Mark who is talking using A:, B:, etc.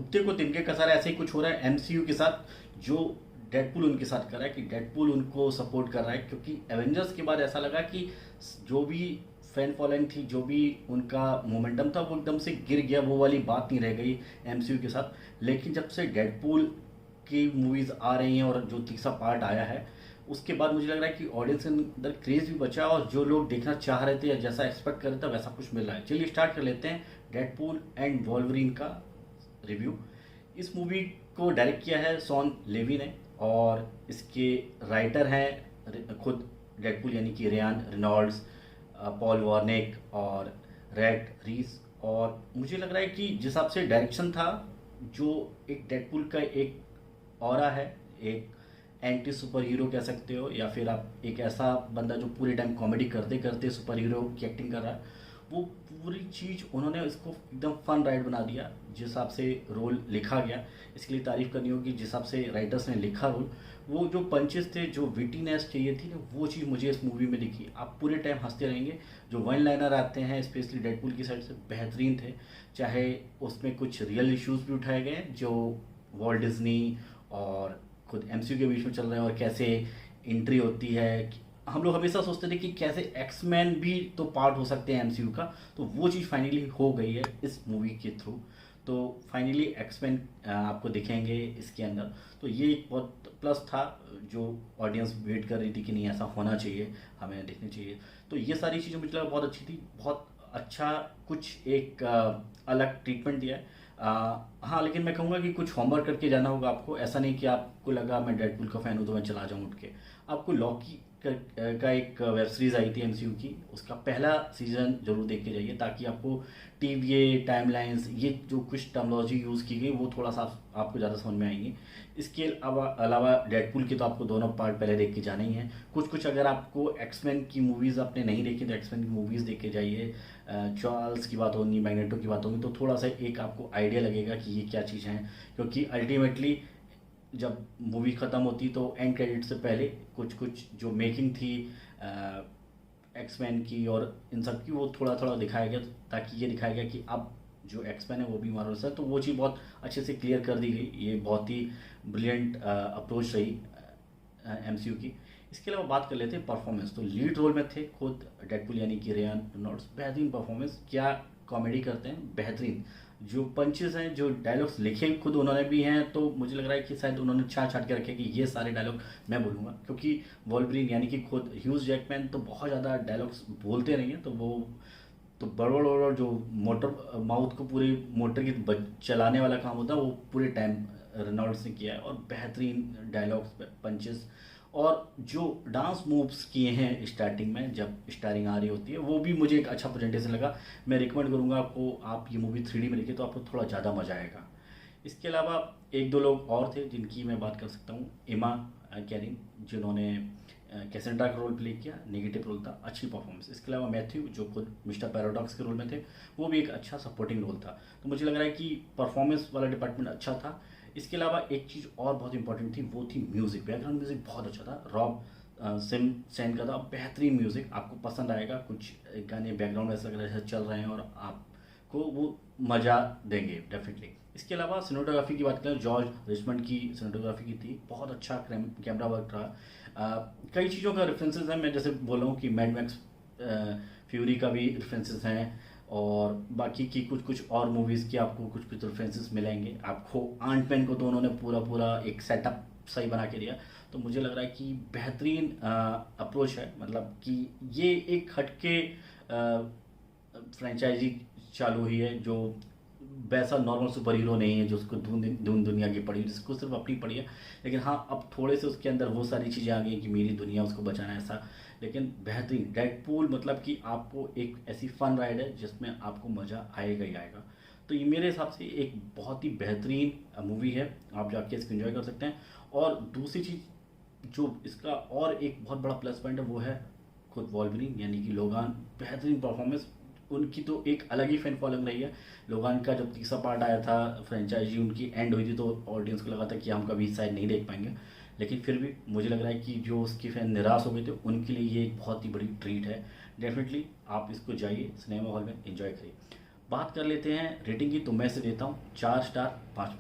A: कुत्ते को तिनके का सारा ऐसे ही कुछ हो रहा है एमसीयू के साथ, जो डेडपूल उनके साथ कर रहा है कि डेडपूल उनको सपोर्ट कर रहा है, क्योंकि एवेंजर्स के बाद ऐसा लगा कि जो भी फैन फॉलोइंग थी, जो भी उनका मोमेंटम था, वो एकदम से गिर गया, वो वाली बात नहीं रह गई एमसीयू के साथ। लेकिन जब से डेडपूल की मूवीज़ आ रही हैं और जो तीसरा पार्ट आया है, उसके बाद मुझे लग रहा है कि ऑडियंस के अंदर क्रेज भी बचा और जो लोग देखना चाह रहे थे या जैसा एक्सपेक्ट कर रहे थे वैसा कुछ मिल रहा है। चलिए स्टार्ट कर लेते हैं डेडपूल एंड वॉल्वरिन का रिव्यू। इस मूवी को डायरेक्ट किया है शॉन लेवी ने, और इसके राइटर हैं खुद डेडपूल यानी कि रियान रेनॉल्ड्स, पॉल वार्नेक और रेड रीस। और मुझे लग रहा है कि जिस हिसाब से डायरेक्शन था, जो एक डेडपूल का एक ऑरा है, एक एंटी सुपर हीरो कह सकते हो, या फिर आप एक ऐसा बंदा जो पूरे टाइम कॉमेडी करते करते सुपर हीरो की एक्टिंग कर रहा है, वो पूरी चीज़ उन्होंने इसको एकदम फन राइड बना दिया। जिस हिसाब से रोल लिखा गया, इसके लिए तारीफ करनी होगी जिस हिसाब से राइटर्स ने लिखा रोल। वो जो पंचेस थे, जो विटीनेस चाहिए थी ना, वो चीज़ मुझे इस मूवी में दिखी। आप पूरे टाइम हंसते रहेंगे। जो वन लाइनर आते हैं स्पेशली डेडपूल की साइड से, बेहतरीन थे। चाहे उसमें कुछ रियल इश्यूज भी उठाए गए हैं जो वॉल्ट डिज्नी और खुद एमसीयू के बीच में चल रहे हैं, और कैसे एंट्री होती है। हम लोग हमेशा सोचते थे कि कैसे एक्समैन भी तो पार्ट हो सकते हैं एमसीयू का, तो वो चीज़ फाइनली हो गई है इस मूवी के थ्रू। तो फाइनली एक्समैन आपको दिखेंगे इसके अंदर। तो ये एक बहुत प्लस था, जो ऑडियंस वेट कर रही थी कि नहीं ऐसा होना चाहिए, हमें देखनी चाहिए। तो ये सारी चीज़ें मुझे लगा बहुत अच्छी थी, बहुत अच्छा कुछ एक अलग ट्रीटमेंट दिया है। हाँ, लेकिन मैं कहूँगा कि कुछ होमवर्क करके जाना होगा आपको। ऐसा नहीं कि आपको लगा मैं डेडपूल का फ़ैन हूँ तो मैं चला जाऊँ उठ के। आपको लॉकी का एक वेब सीरीज़ आई थी एमसीयू की, उसका पहला सीज़न जरूर देख के जाइए, ताकि आपको टीवीए टाइमलाइंस, ये जो कुछ टर्मोलॉजी यूज़ की गई, वो थोड़ा सा आपको ज़्यादा समझ में आएंगी। इसके अलावा डेडपूल के तो आपको दोनों पार्ट पहले देख के जाना ही है। कुछ अगर आपको एक्समैन की मूवीज़ आपने नहीं देखी तो एक्समैन की मूवीज़ देख के जाइए। चार्ल्स की बात होगी, मैग्नेटो की बात होगी, तो थोड़ा सा एक आपको आइडिया लगेगा कि ये क्या चीज़ है। क्योंकि अल्टीमेटली जब मूवी ख़त्म होती तो एंड क्रेडिट से पहले कुछ कुछ जो मेकिंग थी एक्समैन की और इन सब की, वो थोड़ा थोड़ा दिखाया गया, ताकि ये दिखाया गया कि अब जो एक्समैन है वो भी मार्वल से है। तो वो चीज़ बहुत अच्छे से क्लियर कर दी गई। ये बहुत ही ब्रिलियंट अप्रोच रही एमसीयू की। इसके अलावा बात कर लेते हैं परफॉर्मेंस। तो लीड रोल में थे खुद डेडपूल यानी कि रियान रेनॉल्ड्स। बेहतरीन परफॉर्मेंस, क्या कॉमेडी करते हैं, बेहतरीन। जो पंचेस हैं, जो डायलॉग्स लिखे खुद उन्होंने भी हैं, तो मुझे लग रहा है कि शायद उन्होंने छाट छाट के रखे कि ये सारे डायलॉग मैं बोलूँगा। क्योंकि वॉल्वरिन यानी कि खुद ह्यूज जैकमैन तो बहुत ज़्यादा डायलॉग्स बोलते नहीं हैं, तो वो तो बड़ बड़ जो मोटर माउथ को पूरी मोटर की चलाने वाला काम होता है, वो पूरे टाइम रेनॉल्ड्स ने किया है। और बेहतरीन डायलॉग्स, पंचेस, और जो डांस मूव्स किए हैं स्टार्टिंग में जब स्टारिंग आ रही होती है, वो भी मुझे एक अच्छा प्रेजेंटेशन लगा। मैं रिकमेंड करूँगा आपको, आप ये मूवी 3D में देखिए तो आपको थोड़ा ज़्यादा मज़ा आएगा। इसके अलावा एक दो लोग और थे जिनकी मैं बात कर सकता हूँ। एमा कैरिन, जिन्होंने कैसेंड्रा का रोल प्ले किया, नेगेटिव रोल था, अच्छी परफॉर्मेंस। इसके अलावा मैथ्यू, जो खुद मिस्टर पैराडॉक्स के रोल में थे, वो भी एक अच्छा सपोर्टिंग रोल था। तो मुझे लग रहा है कि परफॉर्मेंस वाला डिपार्टमेंट अच्छा था। इसके अलावा एक चीज़ और बहुत इंपॉर्टेंट थी, वो थी म्यूज़िक। बैकग्राउंड म्यूज़िक बहुत अच्छा था, रॉब सिम सेन का था। बेहतरीन म्यूज़िक, आपको पसंद आएगा। कुछ गाने बैकग्राउंड ऐसा लग रहा है चल रहे हैं और आपको वो मज़ा देंगे डेफिनेटली। इसके अलावा सिनेमेटोग्राफी की बात करें, जॉर्ज रिचमंड की सिनेमेटोग्राफी की थी, बहुत अच्छा कैमरा वर्क रहा। कई चीज़ों का रेफरेंसेस हैं, मैं जैसे बोल रहा हूँ कि मैड मैक्स फ्यूरी का भी रेफरेंसेस हैं, और बाकी की कुछ कुछ और मूवीज़ की आपको कुछ कुछ रेफरेंसेस मिलेंगे। आपको आंट मैन को तो उन्होंने पूरा पूरा एक सेटअप सही बना के दिया। तो मुझे लग रहा है कि बेहतरीन अप्रोच है, मतलब कि ये एक हटके फ्रेंचाइजी चालू हुई है, जो वैसा नॉर्मल सुपर हीरो नहीं है जो उसको धून दुनिया की पड़ी, जिसको सिर्फ अपनी पड़ी है। लेकिन हाँ, अब थोड़े से उसके अंदर वो सारी चीज़ें आ गई कि मेरी दुनिया, उसको बचाना है ऐसा। लेकिन बेहतरीन डेडपूल, मतलब कि आपको एक ऐसी फन राइड है जिसमें आपको मज़ा आएगा ही आएगा। तो ये मेरे हिसाब से एक बहुत ही बेहतरीन मूवी है, आप जाके इसको एंजॉय कर सकते हैं। और दूसरी चीज़ जो इसका और एक बहुत बड़ा प्लस पॉइंट है, वो है खुद वॉल्वरिन यानी कि लोगान। बेहतरीन परफॉर्मेंस, उनकी तो एक अलग ही फैन फॉलोइंग रही है। लोगान का जब तीसरा पार्ट आया था, फ्रेंचाइजी उनकी एंड हुई थी, तो ऑडियंस को लगा था कि हम कभी शायद नहीं देख पाएंगे। लेकिन फिर भी मुझे लग रहा है कि जो उसकी फैन निराश हो गए थे, उनके लिए ये एक बहुत ही बड़ी ट्रीट है। डेफिनेटली आप इसको जाइए सिनेमा हॉल में, एंजॉय करिए। बात कर लेते हैं रेटिंग की। तो मैं इसे देता हूँ 4 स्टार 5